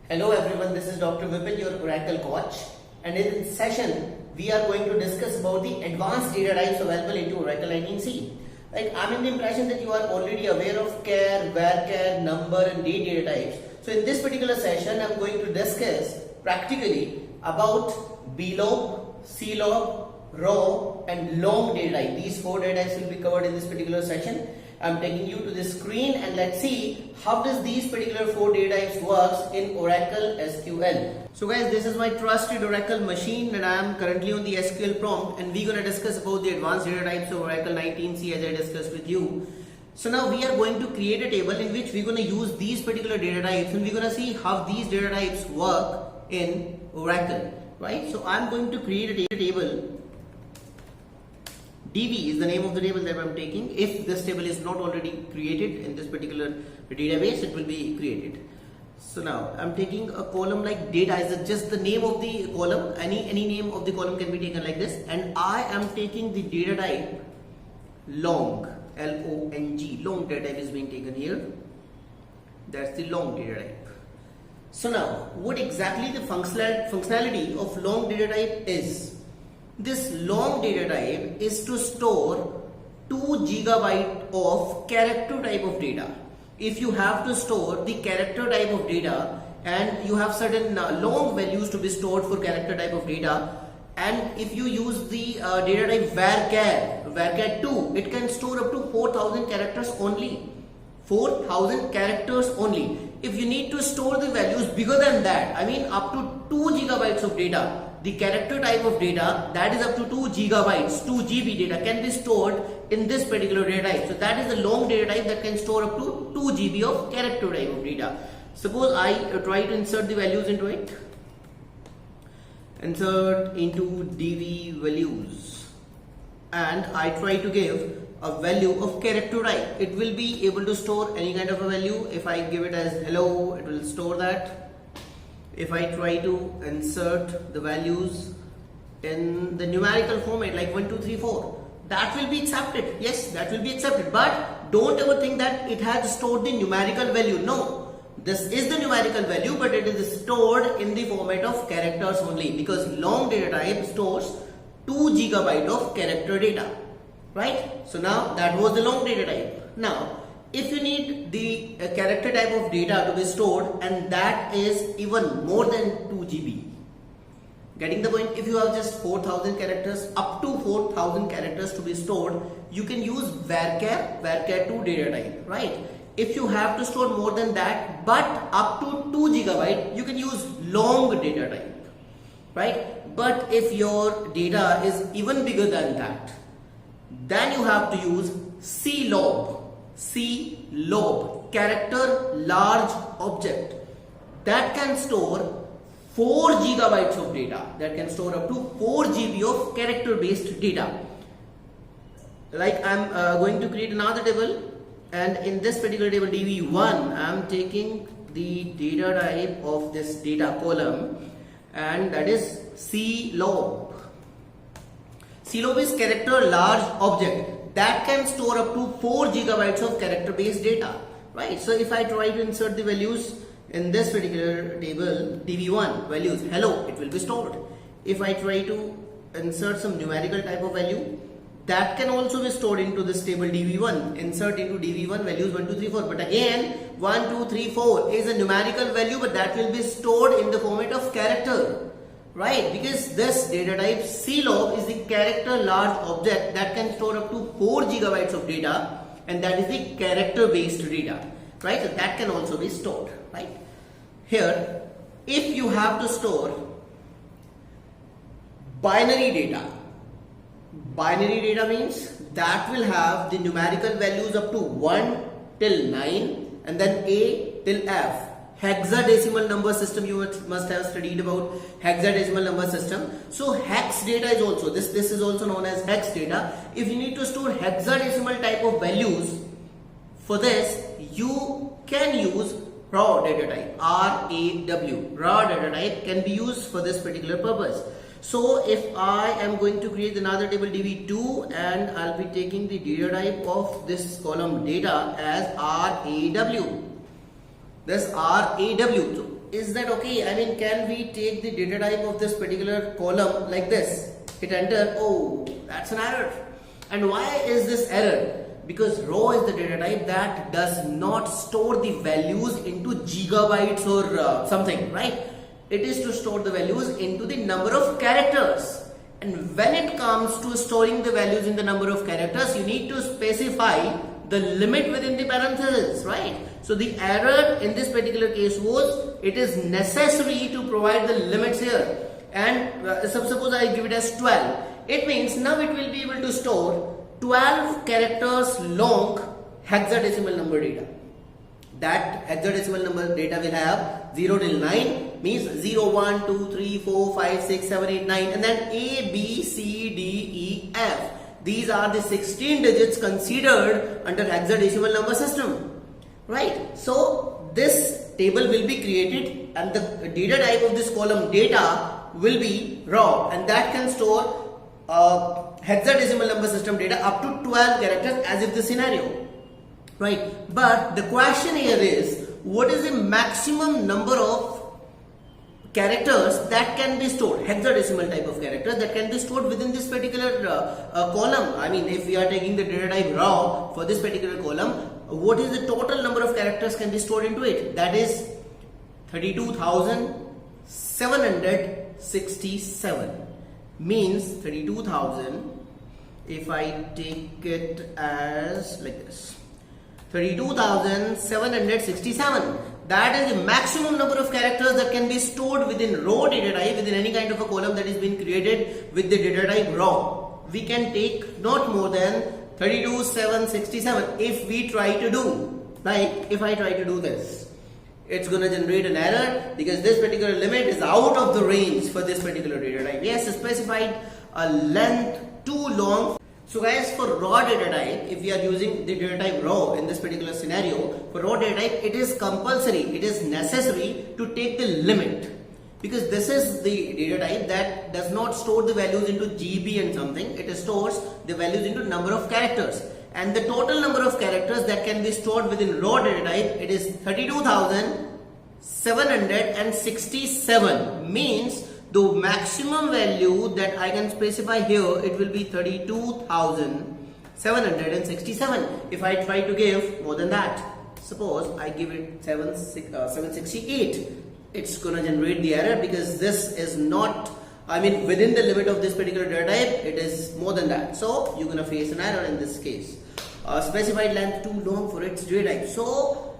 Hello everyone, this is Dr. Vipin, your Oracle coach, and in this session we are going to discuss about the advanced data types available into Oracle INC. I'm in the impression that you are already aware of char, varchar, number and date data types. So in this particular session I am going to discuss practically about blob, clob, raw and long data type. These four data types will be covered in this particular session. I'm taking you to the screen and let's see how does these particular four data types works in Oracle SQL. So guys, this is my trusted Oracle machine and I am currently on the SQL prompt and we're going to discuss about the advanced data types of Oracle 19c as I discussed with you. So now we are going to create a table in which we're going to use these particular data types and we're going to see how these data types work in Oracle, right? So I'm going to create a table. DB is the name of the table that I'm taking. If this table is not already created in this particular database, it will be created. So now I'm taking a column like data is just the name of the column. Any name of the column can be taken like this. And I am taking the data type long, L-O-N-G. Long data type is being taken here. That's the long data type. So now what exactly the functionality of long data type is? This long data type is to store 2 GB of character type of data. If you have to store the character type of data and you have certain long values to be stored for character type of data, and if you use the data type varchar2, it can store up to 4000 characters only. 4000 characters only. If you need to store the values bigger than that, I mean up to 2 GB of data, the character type of data that is up to 2 GB, 2 GB data can be stored in this particular data type. So that is the long data type that can store up to 2 GB of character type of data. Suppose I try to insert the values into it. Insert into DV values and I try to give a value of character type. It will be able to store any kind of a value. If I give it as hello, it will store that. If I try to insert the values in the numerical format like 1, 2, 3, 4, that will be accepted. Yes, that will be accepted. But don't ever think that it has stored the numerical value. No, this is the numerical value, but it is stored in the format of characters only because long data type stores 2 GB of character data. Right? So now that was the long data type. Now, if you need the character type of data to be stored and that is even more than 2 GB. Getting the point? If you have just 4000 characters, up to 4000 characters to be stored, you can use varchar2 data type, right? If you have to store more than that, but up to 2 GB, you can use long data type, right? But if your data is even bigger than that, then you have to use clob, character large object that can store 4 GB of data, that can store up to 4 GB of character based data. Like I'm going to create another table and in this particular table DV1 I'm taking the data type of this data column and that is clob. Clob is character large object that can store up to 4 GB of character based data, right? So if I try to insert the values in this particular table DV1 values hello, it will be stored. If I try to insert some numerical type of value, that can also be stored into this table DV1. Insert into DV1 values 1, 2, 3, 4. But again 1, 2, 3, 4 is a numerical value, but that will be stored in the format of character. Right, because this data type clob is the character large object that can store up to 4 GB of data and that is the character based data, right? So that can also be stored, right? Here, if you have to store binary data means that will have the numerical values up to 1 till 9 and then A till F. Hexadecimal number system, you must have studied about hexadecimal number system. So hex data is also this is also known as hex data. If you need to store hexadecimal type of values, for this you can use raw data type, RAW. Raw data type can be used for this particular purpose. So if I am going to create another table DB2 and I'll be taking the data type of this column data as RAW. this RAW. So is that okay? I mean, can we take the data type of this particular column like this? Hit enter. Oh, that's an error. And why is this error? Because raw is the data type that does not store the values into gigabytes or something, right? It is to store the values into the number of characters. And when it comes to storing the values in the number of characters, you need to specify the limit within the parentheses, right? So the error in this particular case was it is necessary to provide the limits here. And suppose I give it as 12. It means now it will be able to store 12 characters long hexadecimal number data. That hexadecimal number data will have 0 till 9, means 0, 1, 2, 3, 4, 5, 6, 7, 8, 9, and then A, B, C, D, E, F. These are the 16 digits considered under hexadecimal number system, right? So this table will be created and the data type of this column data will be raw, and that can store hexadecimal number system data up to 12 characters as if the scenario, right? But the question here is, what is the maximum number of characters that can be stored, hexadecimal type of characters that can be stored within this particular column? I mean, if we are taking the data type raw for this particular column, what is the total number of characters can be stored into it? That is 32,767. Means 32,000, if I take it as like this, 32,767. That is the maximum number of characters that can be stored within raw data type, within any kind of a column that is being created with the data type raw. We can take not more than 32,767 if we try to do, like if I try to do this. It's going to generate an error because this particular limit is out of the range for this particular data type. Yes, specified a length too long. So guys, for raw data type, if we are using the data type raw in this particular scenario, for raw data type, it is compulsory, it is necessary to take the limit, because this is the data type that does not store the values into GB and something. It stores the values into number of characters. And the total number of characters that can be stored within raw data type, it is 32,767. Means the maximum value that I can specify here, it will be 32,767. If I try to give more than that, suppose I give it 768, it's gonna generate the error because this is not, I mean, within the limit of this particular data type, it is more than that. So you're gonna face an error in this case. Specified length too long for its data type. So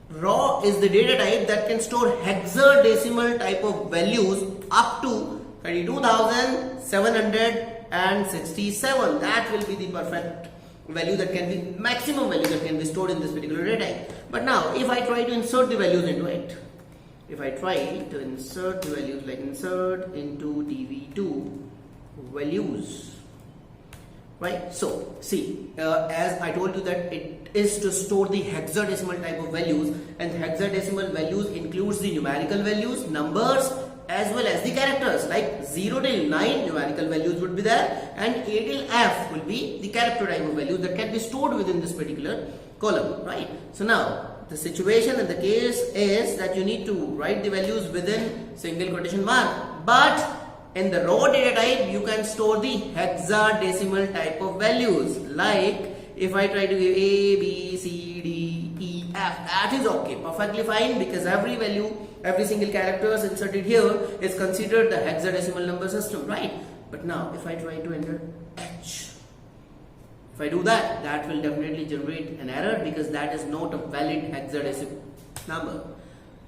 raw is the data type that can store hexadecimal type of values up to 32,767. That will be the perfect value that can be, maximum value that can be stored in this particular data type. But now if I try to insert the values into it, if I try to insert the values, like insert into DV2 values, right? So see, as I told you that it is to store the hexadecimal type of values, and hexadecimal values includes the numerical values, numbers, as well as the characters. Like 0 till 9 numerical values would be there, and A till F will be the character type of values that can be stored within this particular column, right? So now the situation and the case is that you need to write the values within single quotation mark, but in the raw data type you can store the hexadecimal type of values. Like if I try to give A, B, C, D, E, F, that is okay, perfectly fine, because every value, every single character inserted here is considered the hexadecimal number system, right? But now if I try to enter H, if I do that, that will definitely generate an error because that is not a valid hexadecimal number.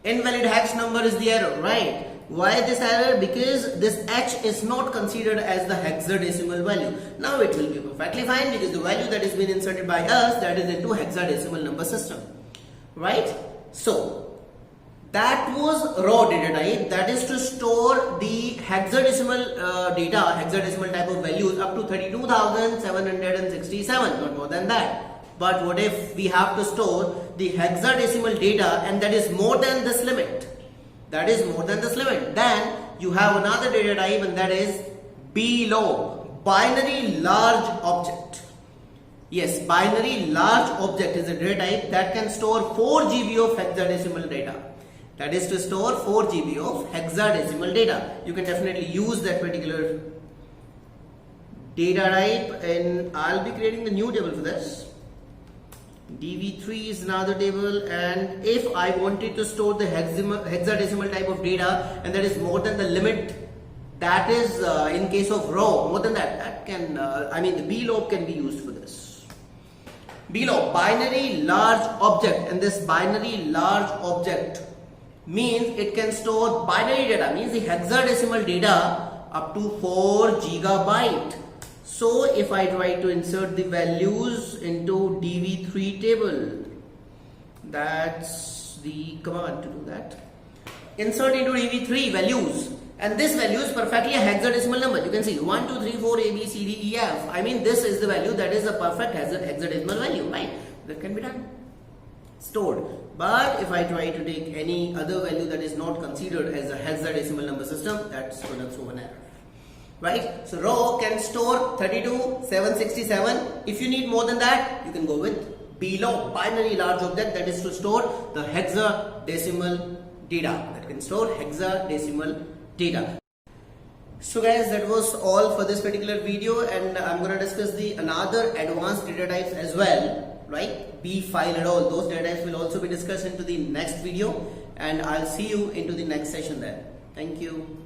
Invalid hex number is the error, right? Why this error? Because this H is not considered as the hexadecimal value. Now it will be perfectly fine because the value that is being inserted by us, that is into hexadecimal number system, right? So that was raw data type, that is to store the hexadecimal data, hexadecimal type of values up to 32,767, not more than that. But what if we have to store the hexadecimal data and that is more than this limit? That is more than this limit. Then you have another data type, and that is BLOB, binary large object. Yes, binary large object is a data type that can store 4 GB of hexadecimal data. That is to store 4 GB of hexadecimal data. You can definitely use that particular data type, and I'll be creating the new table for this. DV3 is another table, and if I wanted to store the hexadecimal type of data and that is more than the limit, that is in case of row, more than that can, the blob can be used for this. Blob, binary large object, and this binary large object means it can store binary data, means the hexadecimal data up to 4 GB. So if I try to insert the values into DV3 table, that's the command to do that. Insert into DV3 values, and this value is perfectly a hexadecimal number. You can see 1, 2, 3, 4, A, B, C, D, E, F. I mean, this is the value that is a perfect hexadecimal value, right? That can be done, stored. But if I try to take any other value that is not considered as a hexadecimal number system, that's gonna throw an error. Right? So row can store 32, 767. If you need more than that, you can go with blob, binary large object, that is to store the hexadecimal data. That can store hexadecimal data. So guys, that was all for this particular video, and I'm going to discuss the another advanced data types as well, right? B file and all those data types will also be discussed into the next video, and I'll see you into the next session there. Thank you.